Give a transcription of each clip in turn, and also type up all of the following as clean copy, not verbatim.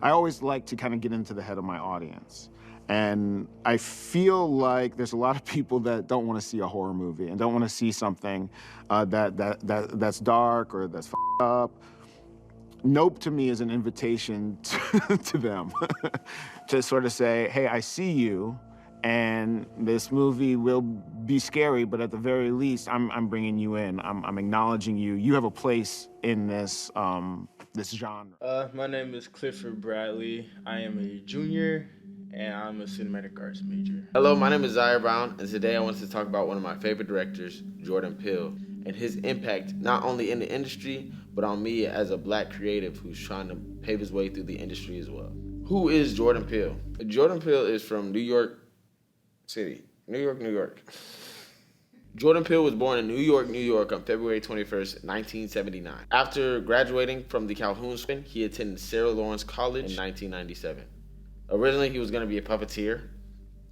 I always like to kind of get into the head of my audience. And I feel like there's a lot of people that don't want to see a horror movie and don't want to see something that's dark or that's f***ed up. Nope to me is an invitation to them to sort of say, hey, I see you, and this movie will be scary, but at the very least, I'm bringing you in. I'm acknowledging you. You have a place in this this genre. My name is Clifford Bradley. I am a junior, and I'm a cinematic arts major. Hello, my name is Zaire Brown, and today I wanted to talk about one of my favorite directors, Jordan Peele, and his impact not only in the industry, but on me as a black creative who's trying to pave his way through the industry as well. Who is Jordan Peele? Jordan Peele is from New York City, New York, New York. Jordan Peele was born in New York, New York on February 21st, 1979. After graduating from the Calhoun School, he attended Sarah Lawrence College in 1997. Originally, he was going to be a puppeteer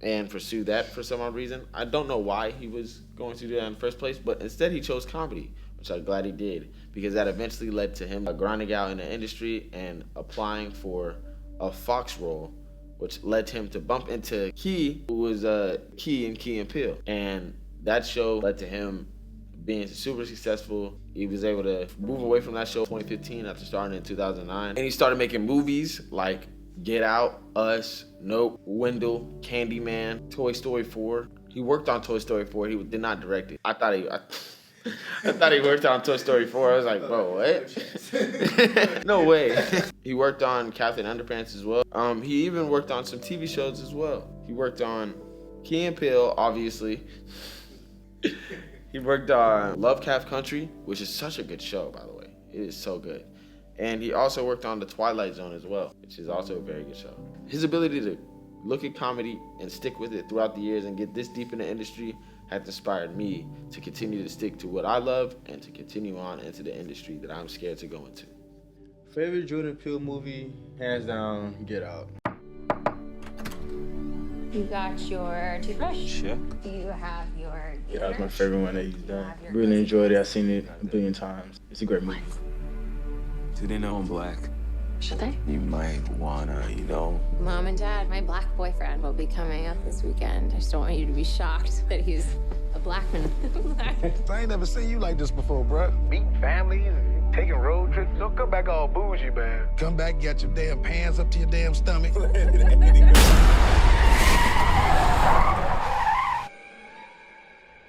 and pursue that for some odd reason. I don't know why he was going to do that in the first place, but instead he chose comedy, which I'm glad he did, because that eventually led to him grinding out in the industry and applying for a Fox role, which led him to bump into Key, who was Key in Key and Peele. And that show led to him being super successful. He was able to move away from that show in 2015 after starting in 2009. And he started making movies like Get Out, Us, Nope, Wendell, Candyman, Toy Story 4. He worked on Toy Story 4. He did not direct it. I thought he worked on Toy Story 4. I was like, bro, what? No way. He worked on Captain Underpants as well. He even worked on some TV shows as well. He worked on Key and Peele, obviously. He worked on Lovecraft Country, which is such a good show, by the way. It is so good. And he also worked on The Twilight Zone as well, which is also a very good show. His ability to look at comedy and stick with it throughout the years and get this deep in the industry has inspired me to continue to stick to what I love and to continue on into the industry that I'm scared to go into. Favorite Jordan Peele movie, hands down, Get Out. You got your toothbrush? Yeah. You have your Get Out's my favorite one that he's done. Really enjoyed it. I've seen it a billion times. It's a great movie. Do they know I'm black? Should they? You might wanna, Mom and Dad, my black boyfriend will be coming up this weekend. I just don't want you to be shocked that he's a black man. I ain't never seen you like this before, bruh. Meeting families and taking road trips. Don't come back all bougie, man. Come back, get your damn pants up to your damn stomach.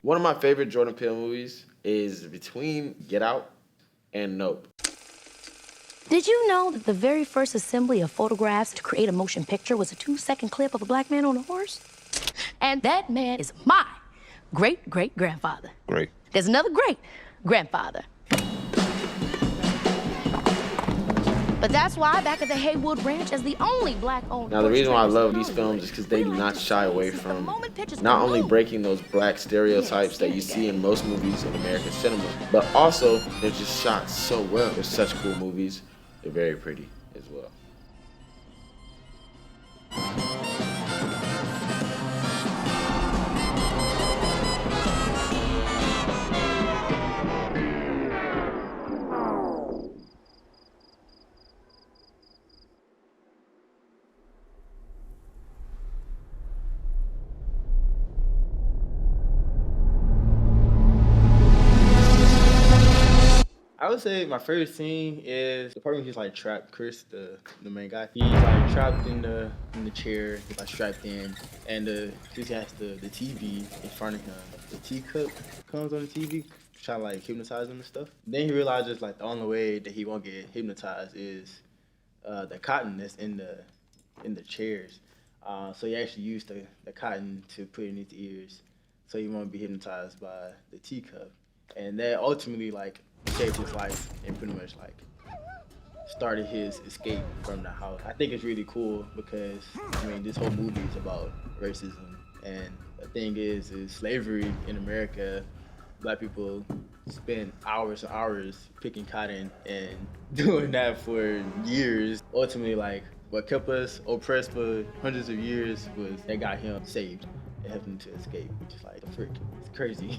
One of my favorite Jordan Peele movies is between Get Out and Nope. Did you know that the very first assembly of photographs to create a motion picture was a 2-second clip of a black man on a horse? And that man is my great-great-grandfather. Great. There's another great-grandfather. But that's why back at the Haywood Ranch, as the only black-owned... Now, the reason why I love these films is because they do not shy away from not only breaking those black stereotypes that you see in most movies in American cinema, but also they're just shot so well. They're such cool movies. They're very pretty as well. I would say my favorite scene is the part when he's like trapped. Chris, the main guy, he's like trapped in the chair, he's like strapped in, and he has the TV in front of him. The teacup comes on the TV, trying to like hypnotize him and stuff. Then he realizes like the only way that he won't get hypnotized is the cotton that's in the chairs. So he actually used the cotton to put in his ears, so he won't be hypnotized by the teacup, and that ultimately like saved his life and pretty much like started his escape from the house. I think it's really cool because I mean this whole movie is about racism, and the thing is slavery in America, black people spend hours and hours picking cotton and doing that for years. Ultimately, like what kept us oppressed for hundreds of years was that got him saved and helped him to escape, which is like the frick. It's crazy.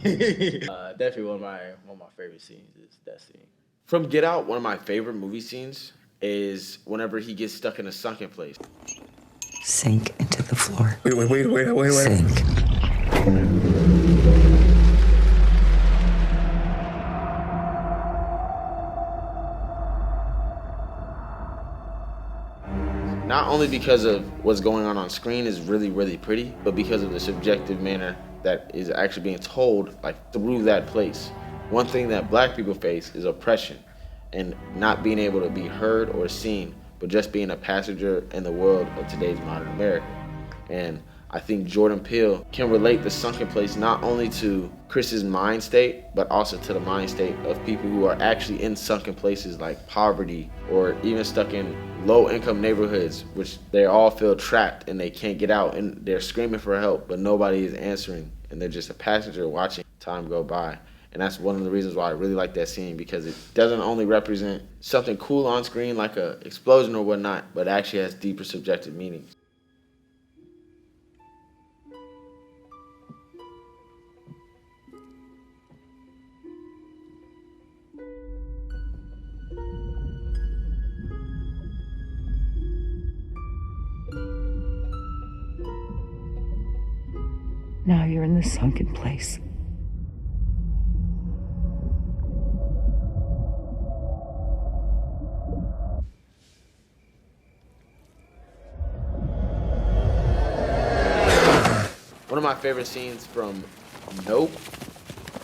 Definitely one of my favorite scenes is that scene. From Get Out, one of my favorite movie scenes is whenever he gets stuck in a sunken place. Sink into the floor. Wait. Sink. Not only because of what's going on screen is really, really pretty, but because of the subjective manner that is actually being told, like, through that place. One thing that black people face is oppression and not being able to be heard or seen, but just being a passenger in the world of today's modern America. And I think Jordan Peele can relate the sunken place not only to Chris's mind state, but also to the mind state of people who are actually in sunken places like poverty, or even stuck in low-income neighborhoods, which they all feel trapped and they can't get out, and they're screaming for help, but nobody is answering, and they're just a passenger watching time go by. And that's one of the reasons why I really like that scene, because it doesn't only represent something cool on screen like an explosion or whatnot, but actually has deeper subjective meanings. Now you're in the sunken place. One of my favorite scenes from Nope,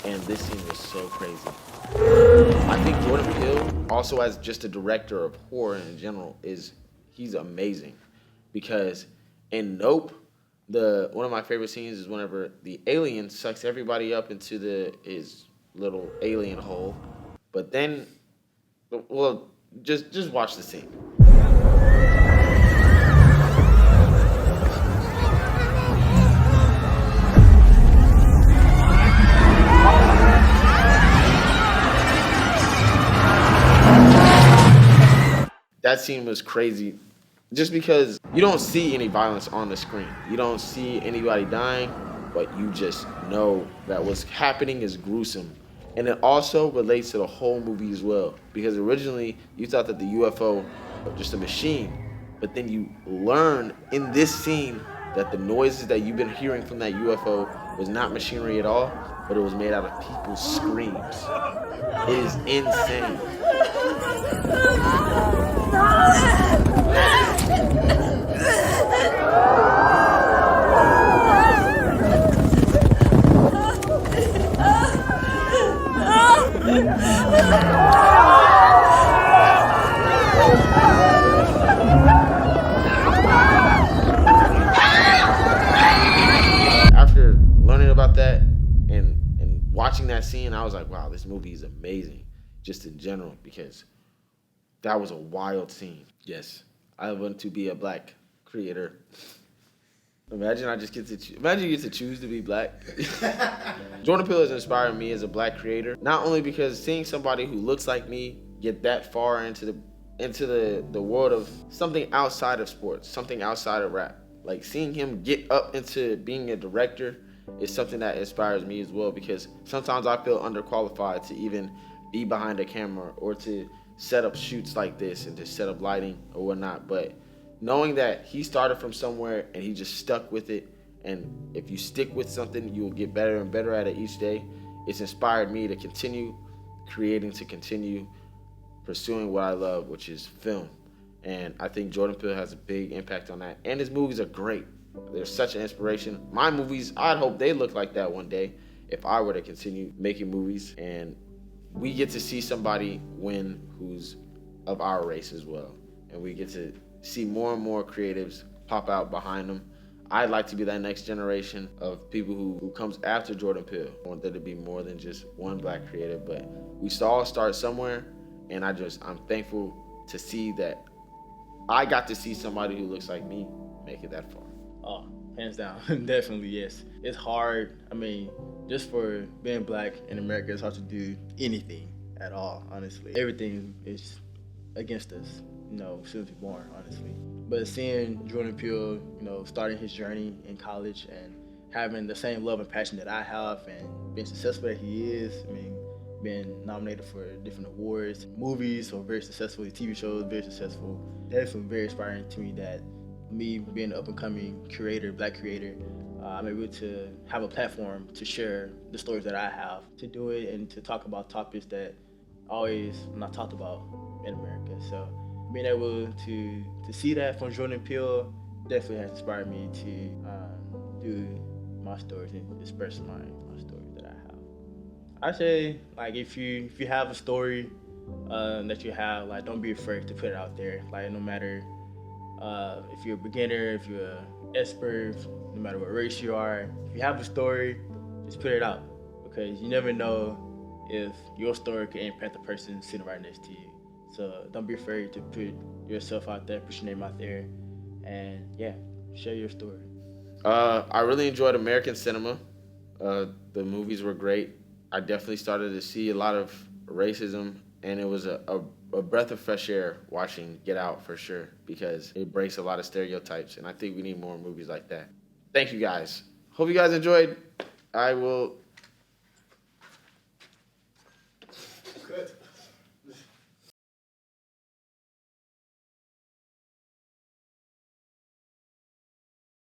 and this scene was so crazy. I think Jordan Peele, also as just a director of horror in general, he's amazing. Because in Nope, one of my favorite scenes is whenever the alien sucks everybody up into his little alien hole. But then, well, just watch the scene. That scene was crazy just because you don't see any violence on the screen. You don't see anybody dying, but you just know that what's happening is gruesome. And it also relates to the whole movie as well, because originally you thought that the UFO was just a machine, but then you learn in this scene that the noises that you've been hearing from that UFO was not machinery at all, but it was made out of people's screams. It is insane. After learning about that and watching that scene, I was like, wow, this movie is amazing, just in general, because that was a wild scene. Yes, I want to be a black creator. Imagine you get to choose to be black. Jordan Peele has inspired me as a black creator, not only because seeing somebody who looks like me get that far into the world of something outside of sports, something outside of rap. Like, seeing him get up into being a director is something that inspires me as well, because sometimes I feel underqualified to even be behind a camera or to set up shoots like this and to set up lighting or whatnot. But knowing that he started from somewhere and he just stuck with it, and if you stick with something, you will get better and better at it each day, it's inspired me to continue creating, to continue pursuing what I love, which is film. And I think Jordan Peele has a big impact on that. And his movies are great. They're such an inspiration. My movies, I'd hope they look like that one day if I were to continue making movies. And we get to see somebody win who's of our race as well. And we get to see more and more creatives pop out behind them. I'd like to be that next generation of people who comes after Jordan Peele. I want there to be more than just one black creative, but we all start somewhere. And I'm thankful to see that I got to see somebody who looks like me make it that far. Oh, hands down, definitely yes. It's hard. I mean, just for being black in America, it's hard to do anything at all, honestly. Everything is against us, since we're born, honestly. But seeing Jordan Peele, starting his journey in college and having the same love and passion that I have and being successful that he is, I mean, been nominated for different awards, movies, or very successful TV shows, very successful. Definitely very inspiring to me that me being an up-and-coming creator, black creator, I'm able to have a platform to share the stories that I have, to do it and to talk about topics that always not talked about in America. So being able to see that from Jordan Peele definitely has inspired me to do my stories and express my stories that I have. I say, like, if you have a story that you have, like, don't be afraid to put it out there. Like, no matter if you're a beginner, if you're an expert, no matter what race you are, if you have a story, just put it out, because you never know if your story can impact the person sitting right next to you. So don't be afraid to put yourself out there, put your name out there, and yeah, share your story. I really enjoyed American cinema. The movies were great. I definitely started to see a lot of racism, and it was a breath of fresh air watching Get Out for sure, because it breaks a lot of stereotypes, and I think we need more movies like that. Thank you guys. Hope you guys enjoyed. I will